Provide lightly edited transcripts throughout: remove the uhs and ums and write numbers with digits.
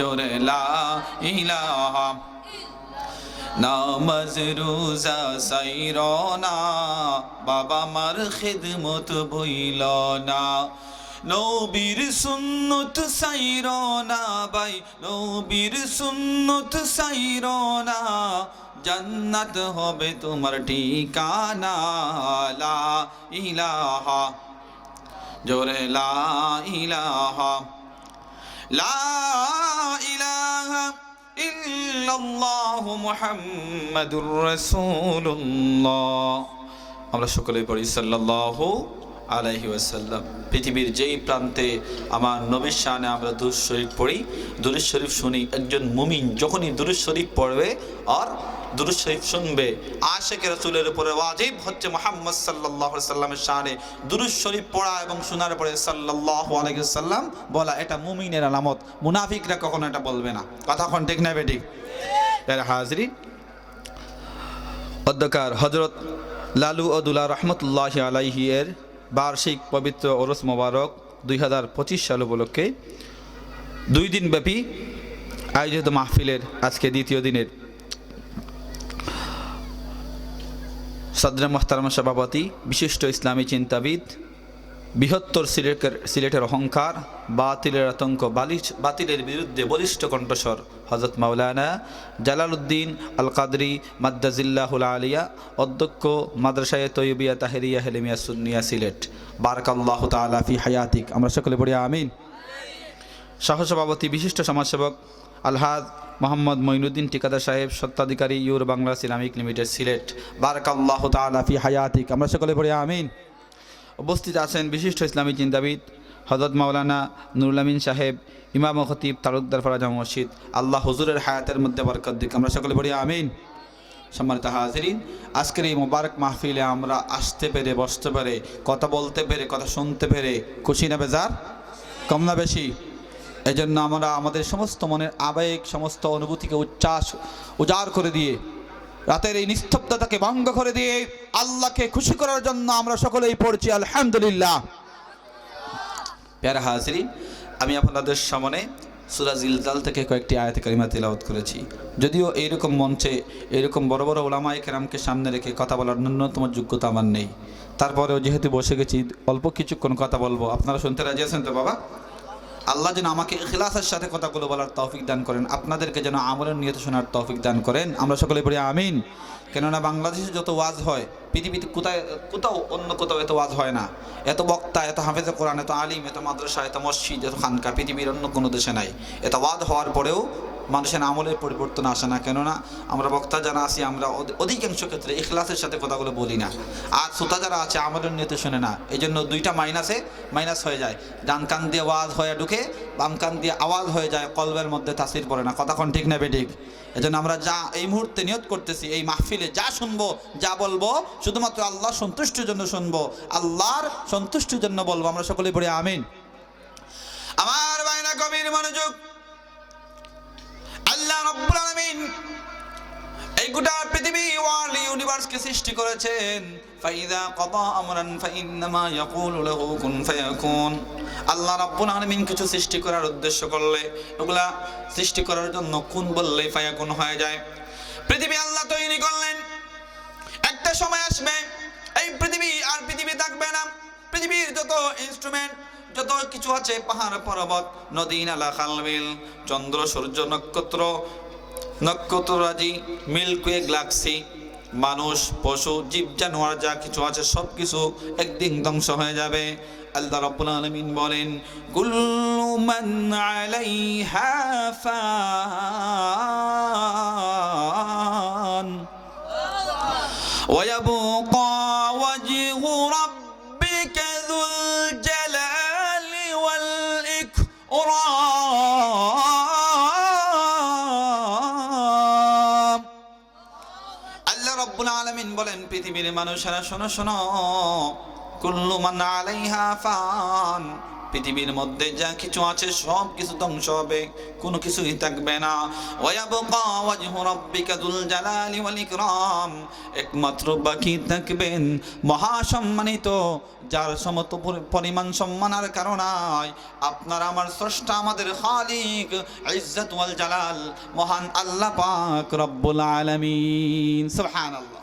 জোরে লা ইলাহা। নামাজ রোজা সাইর না, বাবা মার খিদমত ভুইল না। নবীর সুন্নত সাইর না ভাই, নবীর সুন্নত সাইর না, জান্নাত হবে তোমার ঠিকানা। লা ইলাহা, জোরে লা ইলাহা। লা ইলাহা ইল্লাল্লাহু মুহাম্মাদুর রাসূলুল্লাহ। আমরা সকলেই পড়ি সাল্লাল্লাহু আলাইহি ওয়াসাল্লাম। পৃথিবীর যেই প্রান্তে আমার নবীর শানে আমরা দুরূদ শরীফ পড়ি, দুরূদ শরীফ শুনি, একজন মুমিন যখনই দুরূদ শরীফ পড়বে আর দুরূদ শরীফ শুনবে, আশিক রাসূলের উপরে ওয়াজিব হচ্ছে মুহাম্মদ সাল্লাল্লাহু আলাইহি ওয়াসাল্লামের শানে দুরূদ শরীফ পড়া এবং শোনার পরে সাল্লাল্লাহু আলাইহি ওয়াসাল্লাম বলা। এটা মুমিনের আলামত, মুনাফিকরা কখনো এটা বলবে না। কথা কোন ঠিক না বেঠিক? এর হাজরিন, অধ্যকার হযরত লালু আদুল্লাহ রহমতুল্লাহি আলাইহি এর বার্ষিক পবিত্র ওরস মোবারক 2025 সাল উপলক্ষে 2 দিন ব্যাপী আয়োজিত মাহফিলের আজকে দ্বিতীয় দিনের সদর মোহতারাম সভাপতি, বিশিষ্ট ইসলামী চিন্তাবিদ, বৃহত্তর সিলেটের অহংকার, বাতিলের আতঙ্ক, বাতিলের বিরুদ্ধে বলিষ্ঠ কণ্ঠস্বর হযরত মাওলানা জালালউদ্দিন আল কাদরি মাদ্দাজিল্লাহুল আলিয়া, অধ্যক্ষ মাদ্রাসায়ে তৈয়বিয়া তাহেরিয়া হেলেমিয়া সুন্নিয়া সিলেট, বারাকাল্লাহু তাআলা ফি হায়াতিক। আমরা সকলে পড়ি আমিন। সহসভাপতি, বিশিষ্ট সমাজসেবক আলহাজ মোহাম্মদ মঈনুদ্দিন ঠিকাদার সাহেব, স্বত্বাধিকারী Euro Bangla ceramic limited Sylhet, বারাকাল্লাহু তাআলা ফি হায়াতিক। আমরা সকলে পড়ি আমিন। উপস্থিত আছেন বিশিষ্ট ইসলামী চিন্তাবিদ হযরত মাওলানা নুরুল আমিন সাহেব, ইমাম ও খতিব তালুকদার ফারাজা মসজিদ। আল্লাহ হুজুরের হায়াতের মধ্যে বরকত দিক। আমরা সকলে পড়ি আমিন। সম্মানিত হাজিরিন, আজকের এই মোবারক মাহফিলে আমরা আসতে পেরে, বসতে পেরে, কথা বলতে পেরে, কথা শুনতে পেরে খুশি না বেজার? কম না বেশি? এজন্য আমরা আমাদের সমস্ত মনের আবেগ, সমস্ত অনুভূতিকে উজাড় করে দিয়ে, রাতের এই নিস্তব্ধতাকে ভঙ্গ করে দিয়ে আল্লাহকে খুশি করার জন্য আমরা সকলেই পড়ছি আলহামদুলিল্লাহ। প্যারা হাজিরিন, আমি আপনাদের সামনে সূরা জিলজাল থেকে কয়েকটি আয়াত কারিমা তিলাওয়াত করেছি। যদিও এইরকম মঞ্চে এরকম বড় বড় উলামায়ে কেরামকে সামনে রেখে কথা বলার ন্যূনতম যোগ্যতা আমার নেই, তারপরেও যেহেতু বসে গেছি অল্প কিছুক্ষণ কথা বলবো। আপনারা শুনতে রাজি আছেন তো বাবা? আল্লাহ যেন আমাকে ইখলাসের সাথে কথাগুলো বলার তৌফিক দান করেন, আপনাদেরকে যেন আমলের নিয়তে শোনার তৌফিক দান করেন। আমরা সকলে পড়ি আমিন। কেননা বাংলাদেশে যত ওয়াজ হয়, পৃথিবীতে কোথাও অন্য কোথাও এত ওয়াজ হয় না। এত বক্তা, এত হাফেজে কোরআন, এত আলিম, এত মাদ্রাসা, এত মসজিদ, এত খানকা পৃথিবীর অন্য কোনো দেশে নাই। এত ওয়াজ হওয়ার পরেও মানুষের আমলের পরিবর্তন আসে না। কেননা আমরা বক্তা যারা আছি, আমরা অধিকাংশ ক্ষেত্রে ইখলাসের সাথে কথাগুলো বলি না। আর শ্রোতা যারা আছে আমলের নিয়তে শোনে না। এই জন্য দুইটা মাইনাস হয়ে যায়। ডান কান দিয়ে ওয়াজ হয়ে ঢুকে, বাম কান দিয়ে আওয়াজ হয়ে যায়, কলবের মধ্যে তাসির পড়ে না। কথা কোন ঠিক না বেঠিক? এজন্য আমরা যা এই মুহূর্তে নিয়ত করতেছি, এই মাহফিলে যা শুনবো, যা বলবো, শুধুমাত্র আল্লাহর সন্তুষ্টির জন্য শুনবো, আল্লাহর সন্তুষ্টির জন্য বলবো। আমরা সকলেই পড়ি আমিন। আমার বাইনা কবির মনোযোগ। আল্লাহ রাব্বুল আলামিন এই গোটা পৃথিবী ওয়ার্ল্ড ইউনিভার্সকে সৃষ্টি করেছেন। ফাইদা কাদা আমরান ফাইন্নামা ইয়াকুলু লাহু কুন ফায়াকুন। আল্লাহ রাব্বুল আলামিন কিছু সৃষ্টি করার উদ্দেশ্য করলে, ওগুলা সৃষ্টি করার জন্য কুন বললেই ফায়াকুন হয়ে যায়। পৃথিবী আল্লাহ তৈরি করলেন, একটা সময় আসবে এই পৃথিবী আর পৃথিবী থাকবে না। পৃথিবীর যত ইনস্ট্রুমেন্ট, যত কিছু আছে, পাহাড় পর্বত, নদী নালা খালবিল, চন্দ্র সূর্য নক্ষত্ররাজি, মিল্কওয়ে গ্যালাক্সি, মানুষ, পশু, জীব জানোয়ার যা কিছু আছে সব কিছু একদিন ধ্বংস হয়ে যাবে। আল্লাহ রাব্বুল আলামিন বলেন, কুল্লু মান আলাইহা ফান ওয়া ইয়াবকা ওয়াজহু রাব্বিকা যুল জালালি ওয়াল ইকরাম। আল্লাহ রাব্বুল আলামিন বলেন, পৃথিবীর মানুষেরা শোনো শোনো, কুল্লু মান আলাইহা ফান, পৃথিবীর মধ্যে যা কিছু আছে সব কিছু ধ্বংস হবে, কোনো কিছুই থাকবে না। ওয়ায়াবকা ওয়াজহু রাব্বিকা যুল জালালি ওয়াল ইকরাম, একমাত্র বাকি থাকবেন মহাসম্মানিত, যার সমত পরিমাণ সম্মান আর কারণ নাই, আপনার আমার স্রষ্টা, আমাদের খালিক ইজ্জত ওয়াল জালাল, মহান আল্লাহ পাক রব্বুল আলামিন। সুবহানাল্লাহ।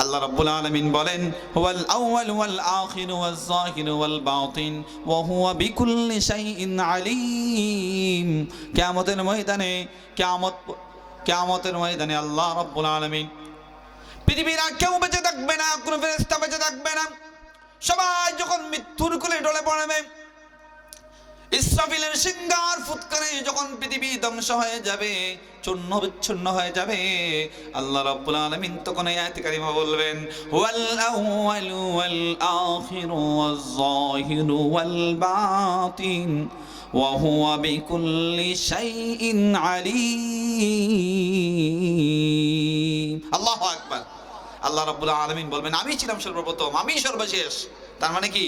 আল্লাহ রাব্বুল আলামিন বলেন, হুয়াল আউয়াল ওয়াল আখির ওয়াজ যাহির ওয়াল বাতিন ওয়া হুয়া বিকুল্লি শাইইন আলীম। কিয়ামতের ময়দানে, কিয়ামতের ময়দানে আল্লাহ রাব্বুল আলামিন, পৃথিবীর আর কেউ বেঁচে থাকবে না, কোনো ফেরেশতা বেঁচে থাকবে না, সবাই যখন মৃত্যুর কোলে ঢলে পড়বে, ইসরাফিলের সিংহার ফুৎকারে যখন পৃথিবী ধ্বংস হয়ে যাবে, চূর্ণ বিচ্ছিন্ন হয়ে যাবে, আল্লাহ রাব্বুল আলামিন তখন এই আয়াত কারিমা বলবেন, হুয়াল আউয়ালু ওয়াল আখিরু ওয়াজ যাহিরু ওয়াল বাতিন ওয়া হুয়া বিকুল্লি শাইইন আলীম। আল্লাহু আকবার। আল্লাহ রাব্বুল আলামিন বলবেন, আমি ছিলাম সর্বপ্রথম, আমি সর্বশেষ। তার মানে কি,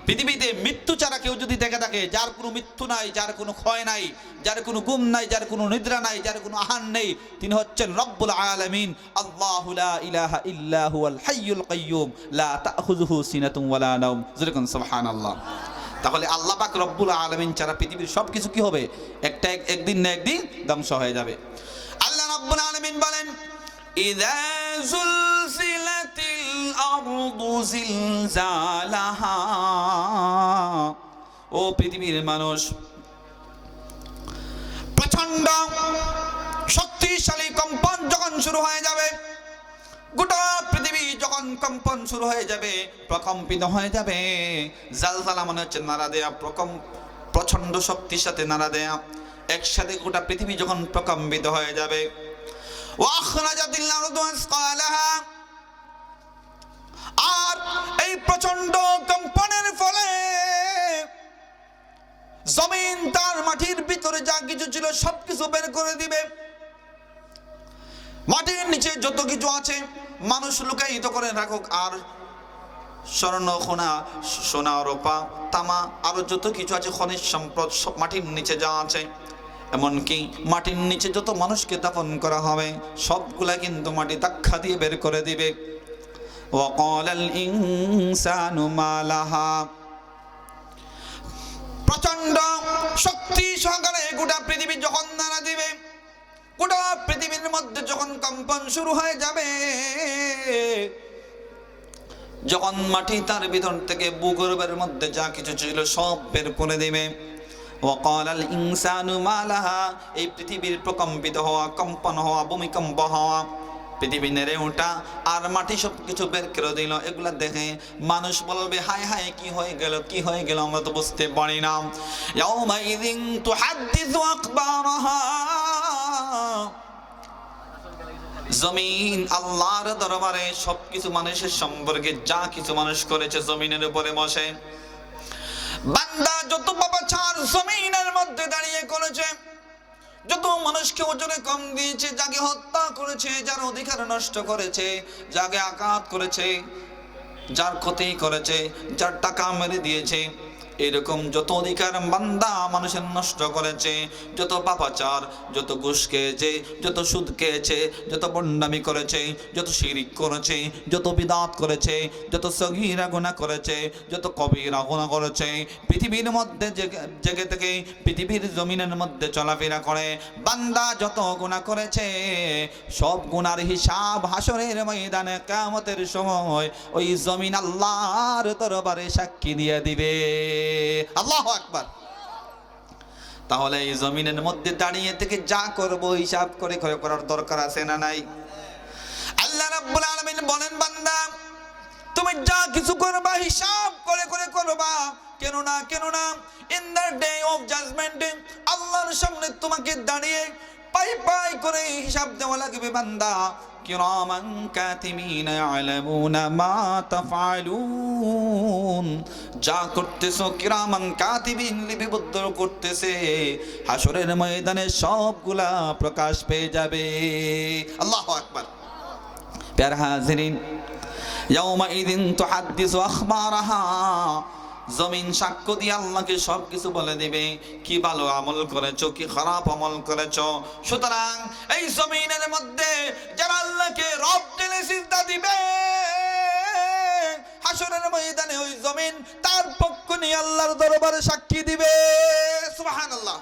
পৃথিবীতে মৃত্যু ছাড়া কেউ যদি দেখে থাকে, যার কোনো মৃত্যু নাই, যার কোনো ক্ষয় নাই, যার কোনো ঘুম নাই, যার কোনো নিদ্রা নাই, যার কোনো আহার নেই, তিনি হচ্ছেন রব্বুল আলামিন। আল্লাহু লা ইলাহা ইল্লা হুয়াল হাইয়ুল কাইয়্যুম লা তাখুযুহু সিনাতুন ওয়ালা নাওম। যেরকম সুবহানাল্লাহ। তাহলে আল্লাহ পাক রব্বুল আলামিন ছাড়া পৃথিবীর সবকিছু কি হবে, একদিন না একদিন ধ্বংস হয়ে যাবে। আল্লাহ রব্বুল আলামিন বলেন, ইযা যুলজিলাতিল আরদু জিলজালাহা, ও পৃথিবীর মানুষ, প্রচন্ড শক্তিশালী কম্পন যখন শুরু হয়ে যাবে, গোটা পৃথিবী যখন কম্পন শুরু হয়ে যাবে, প্রকম্পিত হয়ে যাবে। জালজালা মানে হচ্ছে নাড়া দেয়া, প্রচন্ড শক্তির সাথে নাড়া দেয়া, একসাথে গোটা পৃথিবী যখন প্রকম্পিত হয়ে যাবে। ওয়াখরাজাতিল আরদু আসকালাহা, আর এই প্রচন্ড কম্পনের ফলে জমিন তার মাটির ভিতরে যা কিছু ছিল সবকিছু বের করে দিবে। মাটির নিচে যত কিছু আছে মানুষ লুকায়িত করে রাখুক, আর স্বর্ণ, সোনা, রূপা, তামা, আরো যত কিছু আছে খনিজ সম্পদ সব মাটির নিচে যা আছে, এমনকি মাটির নিচে যত মানুষকে দাফন করা হবে সবগুলা কিন্তু মাটি ধাক্কা দিয়ে বের করে দিবে। ওয়াকালাল ইনসানু মা লাহা, প্রচন্ড শক্তি সহকারে গোটা পৃথিবী যখন নাড়া দিবে, গোটা পৃথিবীর মধ্যে যখন কম্পন শুরু হয়ে যাবে, যখন মাটি তার ভিতর থেকে ভূগর্ভের মধ্যে যা কিছু ছিল সব বের করে দিবে। ওয়াকালাল ইনসানু মা লাহা, এই পৃথিবীর প্রকম্পিত হওয়া, কম্পন হওয়া, ভূমিকম্প হওয়া, পৃথিবী নেড়ে ওঠা আর মাটি সব কিছু বের করে দিল, এগুলা দেখে মানুষ বলবে, হায় হায় কি হয়ে গেল, কি হয়ে গেল, আমরা তো বুঝতে পারি না। ইয়াউমাইযিন তুহাদ্দিসু আখবারাহা, জমিন আল্লাহর দরবারে সবকিছু মানুষের সম্পর্কে যা কিছু মানুষ করেছে জমিনের উপরে বসে, বান্দা যত পাপাচার জমিনের মধ্যে দাঁড়িয়ে করেছে, যত মানুষকে ওজনে কম দিয়েছে, যাকে হত্যা করেছে, যার অধিকার নষ্ট করেছে, যাকে আঘাত করেছে, যার ক্ষতি করেছে, যার টাকা মেরে দিয়েছে, এরকম যত অধিকার বান্দা মানুষের নষ্ট করেছে, যত পাপাচার, যত ঘুষ খেয়েছে, যত সুদ খেয়েছে, যত বন্ডামি করেছে, যত শিরিক করেছে, যত বিদাত করেছে, যত সগীরা গুনাহ করেছে, যত কবিরা গুনাহ করেছে, পৃথিবীর মধ্যে জেগে থেকে পৃথিবীর জমিনের মধ্যে চলাফেরা করে বান্দা যত গুনাহ করেছে, সব গুনার হিসাব হাসরের ময়দানে কিয়ামতের সময় ওই জমিন আল্লাহর দরবারে সাক্ষী দিয়ে দিবে। আল্লাহু আকবার। তাহলে এই জমিনের মধ্যে দাঁড়িয়ে থেকে যা করব হিসাব করে করে করার দরকার আছে না নাই? আল্লাহ রাব্বুল আলামিন বলেন, বান্দা তুমি যা কিছু করবা হিসাব করে করে করবা, কেন না in the day of judgement আল্লাহর সামনে তোমাকে দাঁড়িয়ে পাই পাই করে হিসাব দেওয়া লাগবে। বান্দা কিরামান কাতিবিনা ইয়ালামুনা মা তাফআলুন, যা করতেছো কিরামান কাতিবিন লিপিবদ্ধ করতেছে, হাসরের ময়দানে সবগুলা প্রকাশ পেয়ে যাবে। আল্লাহু আকবার। প্যারা হাজিরিন, ইয়াউমাইযিন তুহাদ্দিসু আখবারাহা, জমিন সাক্ষ্য দিয়ে আল্লাহকে সবকিছু বলে দিবে, কি ভালো আমল করেছো, কি খারাপ আমল করেছো। সুতরাং এই জমিনের মধ্যে যারা আল্লাহকে রব জেনে সিজদা দিবে, হাসরের ময়দানে ওই জমিন তার পক্ষ নিয়ে আল্লাহর দরবারে সাক্ষী দিবে। সুবহানাল্লাহ।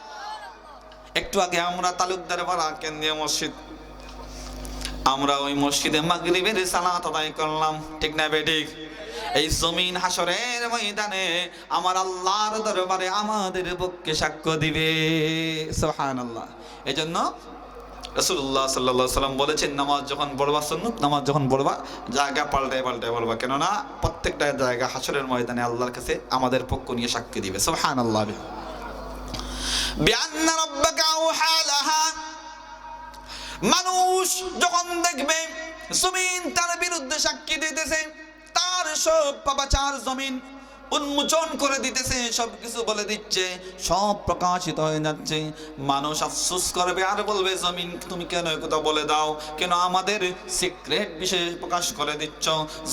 একটু আগে আমরা তালুকদার পাড়া কেন্দ্রীয় মসজিদ, আমরা ওই মসজিদে মাগরিবের সালাত আদায় করলাম, ঠিক না বেঠিক? এই জমিন হাসরের ময়দানে আমার আল্লাহর দরবারে আমাদের পক্ষে সাক্ষ্য দিবে। সুবহানাল্লাহ। এজন্য রাসূলুল্লাহ সাল্লাল্লাহু আলাইহি সাল্লাম বলেছেন, নামাজ যখন পড়বা, সুন্নত নামাজ যখন পড়বা, জায়গা পাল্টায় পাল্টায় বলবা, কেননা প্রত্যেকটা জায়গা হাসরের ময়দানে আল্লাহর কাছে আমাদের পক্ষ নিয়ে সাক্ষী দিবে। সুবহানাল্লাহ। বিআন্না রাব্বাকা আওহা লাহা, মানুষ যখন দেখবে জমিন তার বিরুদ্ধে সাক্ষী দিতেছে, তার সব পাপাচার জমিন উন্মোচন করে দিতেছে, সবকিছু বলে দিচ্ছে, সব প্রকাশিত হয়ে যাচ্ছে, মানুষ আফসোস করবে আর বলবে, জমিন তুমি কেন একথা বলে দাও, কেন আমাদের সিক্রেট বিষয় প্রকাশ করে দিচ্ছ,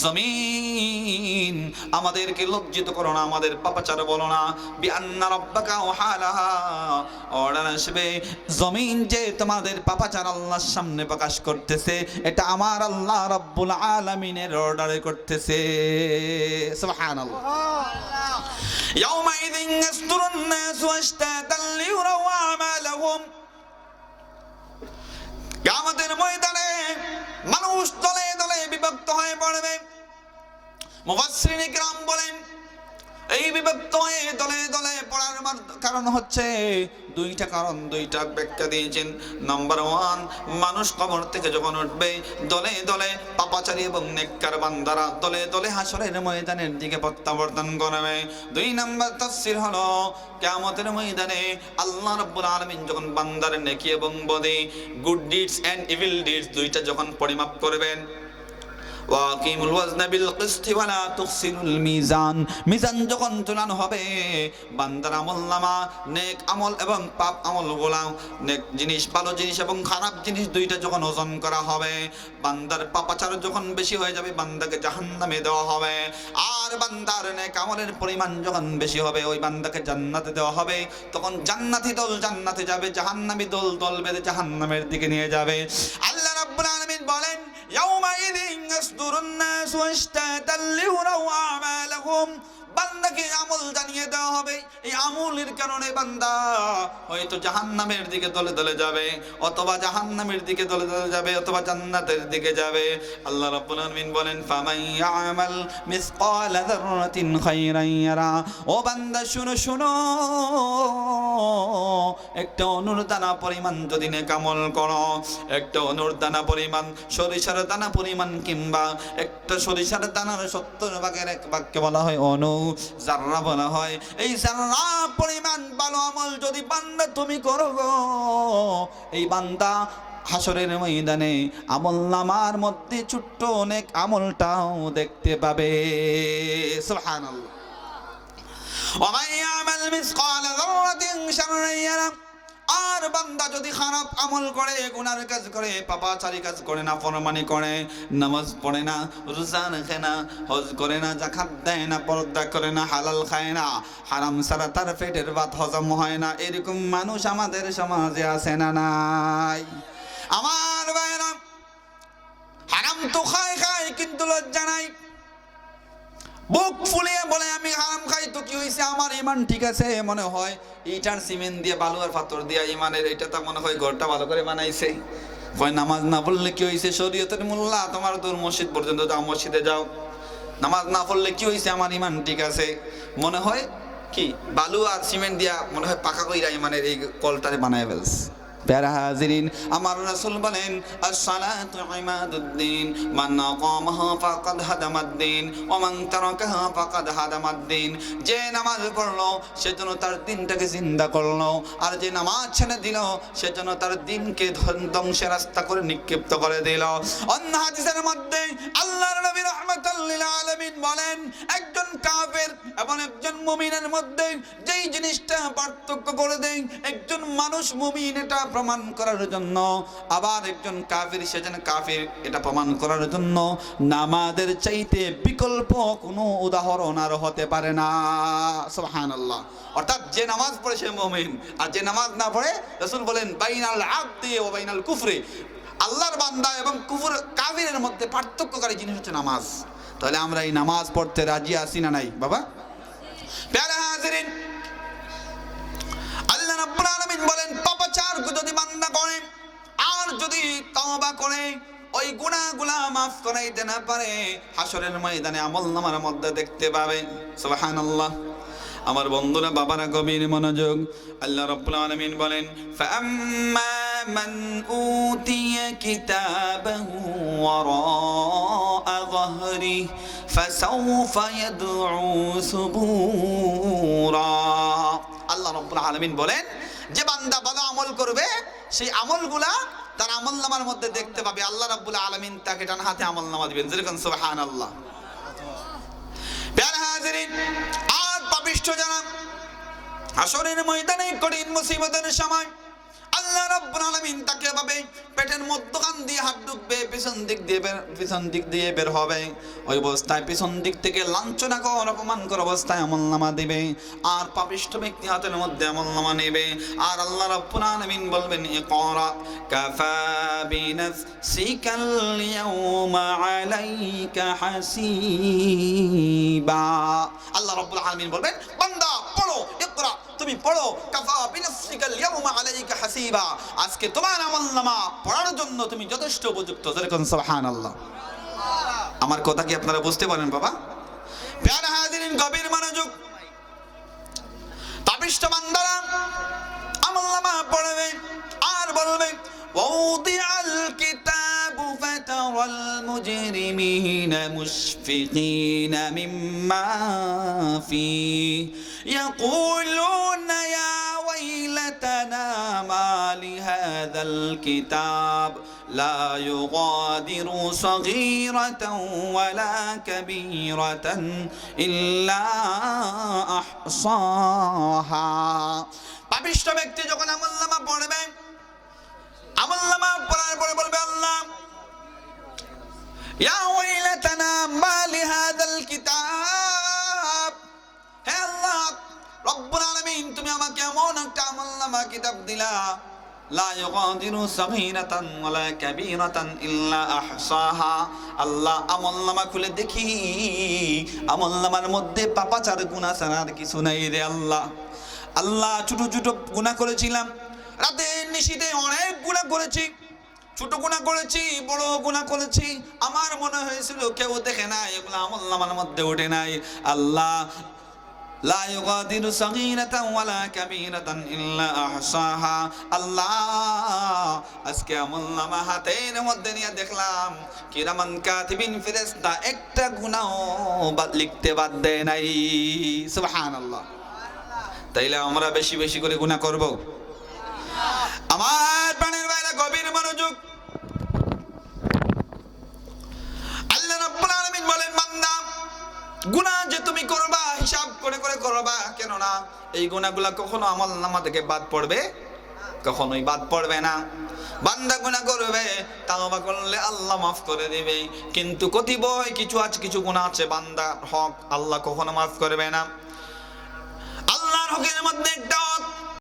জমিন আমাদেরকে লজ্জিত করো না, আমাদের পাপাচার বলো না। বিআন্না রাব্বাকা আওহা লাহা, অর্ডার আসবে, জমিন যে তোমাদের পাপাচার আল্লাহর সামনে প্রকাশ করতেছে, এটা আমার আল্লাহ রাব্বুল আলামিনের অর্ডারে করতেছে। সুবহানাল্লাহ। يومئذ يصدر الناس أشتاتا ليروا أعمالهم, কিয়ামতের ময়দানে মানুষ দলে দলে বিভক্ত হয়ে পড়বে। মুফাসসিরিন ইকরাম বলেন, এই বিভক্ত হয়ে দলে দলে পড়ার কারণ হচ্ছে দুইটা কারণ, দুইটা ব্যাখ্যা দিয়েছেন। নাম্বার 1, মানুষ কবর থেকে যখন উঠবে, দলে দলে পাপাচারী এবং নেককার বান্দারা দলে দলে হাসরের ময়দানের দিকে প্রত্যাবর্তন করবে। 2 নাম্বার তাফসীর হলো, কিয়ামতের ময়দানে আল্লাহ রাব্বুল আলামিন যখন বান্দার নেকি এবং বদে, good deeds and evil deeds দুইটা যখন পরিমাপ করবেন, ওয়াকিমুল ওয়াজনা বিল কিসতি ওয়া লা তুখসিরুল মিজান, মিজান যখন তুলানো হবে, বান্দার আমলনামা, নেক আমল এবং পাপ আমলগুলো, নেক জিনিস ভালো জিনিস এবং খারাপ জিনিস দুইটা যখন ওজন করা হবে, বান্দার পাপাচার যখন বেশি হয়ে যাবে, বান্দাকে জাহান্নামে দেওয়া হবে। আর বান্দার নেক আমলের পরিমাণ যখন বেশি হবে, ওই বান্দাকে জান্নাতে দেওয়া হবে। তখন জান্নাতি দল জান্নাতে যাবে, জাহান্নামী দল দল বেঁধে জাহান্নামের দিকে নিয়ে যাবে। আল্লাহ রাব্বুল আলামিন বলেন, ইয়াউমাইযিন ইয়াসদুরুন নাসু আশতাতান লিউরাউ আমালাহুম, বান্দাকে আমল জানিয়ে দেওয়া হবে। এই আমলের কারণে বান্দা হয়তো জাহান্নামের দিকে দলে দলে যাবে, অথবা জাহান্নামের দিকে দলে দলে যাবে, অথবা জান্নাতের দিকে যাবে। আল্লাহ রাব্বুল আলামিন বলেন, ফামান ইয়ামাল মিসকালা যাররাতিন খায়রান ইয়ারা, ও বান্দা শুনো শুনো, একটা অনুর দানা পরিমাণ যদি নেক আমল করো, একটা অনুর দানা পরিমাণ, সরিষার দানা পরিমাণ, কিংবা একটা সরিষার দানার 70 ভাগের 1 ভাগকে বলা হয় অনু, জাররা বলা হয়। এই জাররা পরিমাণ ভালো আমল যদি বান্দা তুমি করো গো, এই বান্দা হাসরের ময়দানে আমলনামার মধ্যে ছোট্ট অনেক আমলটাও দেখতে পাবে। সুবহানাল্লাহ। ওয়া মান ইয়ামাল মিসকালা যাররাতিন শাররান ইয়ারা, আর বান্দা যদি খারাপ আমল করে, গুনার কাজ করে, পাপাচারী কাজ করে, নাফরমানি করে, নামাজ পড়ে না, রোজা রাখে না, হজ করে না, যাকাত দেয় না, পর্দা করে না, হালাল খায় না, হারাম ছাড়া তার পেটের ভাত হজম হয় না, এরকম মানুষ আমাদের সমাজে আছে না নাই? আমার ভাইরা, হারাম তো খায় খায়, কিন্তু লজ্জা নাই। বুক ফুলিয়ে বলে, আমি হারাম খাই তো কি হয়েছে, আমার ইমান ঠিক আছে, মনে হয় ইটার সিমেন্ট দিয়ে, বালু আর পাথর দিয়ে ইমানের এটা তো মনে হয় ঘরটা ভালো করে বানাইছে। কয় নামাজ না পড়লে কি হয়েছে, শরীয়তের মোল্লা, তোমার দূর মসজিদ পর্যন্ত যাও, মসজিদে যাও, নামাজ না পড়লে কি হয়েছে, আমার ইমান ঠিক আছে। মনে হয় কি বালু আর সিমেন্ট দিয়া মনে হয় পাকা কইরা ইমানের এই কলটারে বানায় ফেলছে। প্যারা হাজিরিন, আমার রাসূল বলেন, আস-সালাতু ইমাদুদ্দিন, মান আকামাহা ফাকাদ হাদামাদ্দিন ওয়া মান তারাকাহা ফাকাদ হাদামাদ্দিন। যে নামাজ পড়লো সেজন্য তার দিনটাকে জিন্দা করলো, আর যে নামাজ ছেড়ে দিল সেজন্য তার দিনকে ধ্বংসের রাস্তা করে নিক্ষিপ্ত করে দিল। অন্য হাদিসের মধ্যে আল্লাহর নবী রাহমাতুল লিল আলামিন বলেন, একজন কাফের এবং একজন মুমিনের মধ্যে যেই জিনিসটা পার্থক্য করে দেয়, একজন মানুষ মুমিন এটা প্রমাণ করার জন্য, আবার একজন কাফির সে যেন কাফির এটা প্রমাণ করার জন্য নামাজের চাইতে বিকল্প কোনো উদাহরণ আর হতে পারে না। সুবহানাল্লাহ। অর্থাৎ যে নামাজ পড়ে সে মুমিন, আর যে নামাজ না পড়ে, রাসূল বলেন বাইনাল আবদি ওয়া বাইনাল কুফরি, আল্লাহর বান্দা এবং কুফর কাফিরের মধ্যে পার্থক্যকারী জিনিস হচ্ছে নামাজ। তাহলে আমরা এই নামাজ পড়তে রাজি আছি না নাই বাবা? প্যারা হাজিরিন, আল্লাহ রাব্বুল আলামিন বলেন পাপাচার যদি বান্দা করে আর যদি তওবা করে ওই গুনাহগুলা মাফ করাইতে না পারে, হাসরের ময়দানে আমলনামার মধ্যে দেখতে পাবে। সুবহানাল্লাহ। আমার বন্ধুরা, বাবারা, গভীর মনোযোগ। আল্লাহ রাব্বুল আলামিন বলেন ফাআম্মা মান উতিয়া কিতাবাহু ওয়ারাআ যাহরিহি ফাসাউফা ইয়াদউ সুবুরা। আল্লাহ রাব্বুল আলামিন বলেন যে বান্দা ভালো আমল করবে সেই আমলগুলা তার আমলনামার মধ্যে দেখতে পাবে। আল্লাহ রাব্বুল আলামিন তাকে ডান হাতে আমলনামা দিবেন। যেরকম সুবহানাল্লাহ। প্যারা হাজিরিন, আর পাপিষ্ঠ যারা হাসরের ময়দানে কঠিন মুসিবতের সময় আল্লাহ রাব্বুল আলামিন তাকে ভাবে পেটের মধ্যখান দিয়ে হাত ঢুকবে, পিছন দিক দিয়ে বের হবে। ওই অবস্থায় পিছন দিক থেকে লাঞ্ছনা কর, অপমান কর অবস্থায় আমলনামা দিবে, আর পাপিষ্ঠ ব্যক্তি হাতের মধ্যে আমলনামা নেবে। আর আল্লাহ রাব্বুল আলামিন বলবেন ইকরা কাফা বিনাফসিকাল ইয়াউমা আলাইকা হাসিবা। আল্লাহ রাব্বুল আলামিন বলবেন বান্দা পড়ো, ইকরা, তুমি পড়ো, কাফা বিনাফসিকাল ইয়াউমা আলাইকা হাসিবা, আজকে তোমার আমলনামা পড়ার জন্য তুমি যথেষ্ট উপযুক্ত। যেরকম সুবহানাল্লাহ। আমার কথা কি আপনারা বুঝতে পারেন বাবা? প্যারা হাজিরিন, গভীর মনোযোগ। পাপিষ্ঠ বান্দারা আমলনামা পড়বে আর বলবে ওয়াউদিআল কিতাবু ফাতারাল মুজরিমিনা মুশফিকিনা মিম্মা ফীহি ইয়াকুলুনা ইয়া ওয়াইলাতানা মা লিহাযাল কিতাব লা ইউগাদিরু সগীরাতান ওয়ালা কাবীরাতান ইল্লা আহসাহা। পাপিষ্ঠ ব্যক্তি যখন আমলনামা পড়বে, আমলনামা পড়ার পরে বলবে আল্লাহ ইয়া ওয়াইলাতানা মা লিহাযাল কিতাব, হে আল্লাহ রব্বুল আলামিন তুমি আমাকে এমন একটা আমলনামা কিতাব দিলা লা ইউগাদিরু সগীরাতান ওয়ালা কাবীরাতান ইল্লা আহসাহা। আল্লাহ আমলনামা খুলে দেখি আমলনামার মধ্যে পাপাচার গুনাহ ছাড়া আর কিছু নাই রে আল্লাহ। আল্লাহ ছোট ছোট গুনাহ করেছিলাম, রাতে নিশিতে অনেক গুনাহ করেছি, ছোট গুনাহ করেছি, বড় গুনাহ করেছি, আমার মনে হয়েছিল কেউ দেখে নাই, এগুলো আমলনামার মধ্যে ওঠে নাই। আল্লাহ লা ইউগাদিরু সগীরাতান ওয়ালা কাবীরাতান ইল্লা আহসাহা। আল্লাহ আজকে আমলনামা হাতের মধ্যে নিয়ে দেখলাম কিরামান কাতিবিন ফেরেশতা একটা গুনাহ লিখতে বাদ দেয় নাই। সুবহানাল্লাহ। তাইলে আমরা বেশি বেশি করে গুনাহ করব? আমার প্রাণের ভাইরা, গভীর মনোযোগ। আল্লাহ রাব্বুল আলামিন বলেন বান্দা গুনাহ যে তুমি করবা হিসাব করে করে করবা, কেন না এই গুনাহগুলা কখনো আমলনামা থেকে বাদ পড়বে, কখনোই বাদ পড়বে না। বান্দা গুনাহ করবে, তাওবা করলে আল্লাহ মাফ করে দিবে, কিন্তু কতিপয় কিছু গুনাহ আছে বান্দার হক আল্লাহ কখনো মাফ করবে না। আল্লাহর হকের মধ্যে একটা হক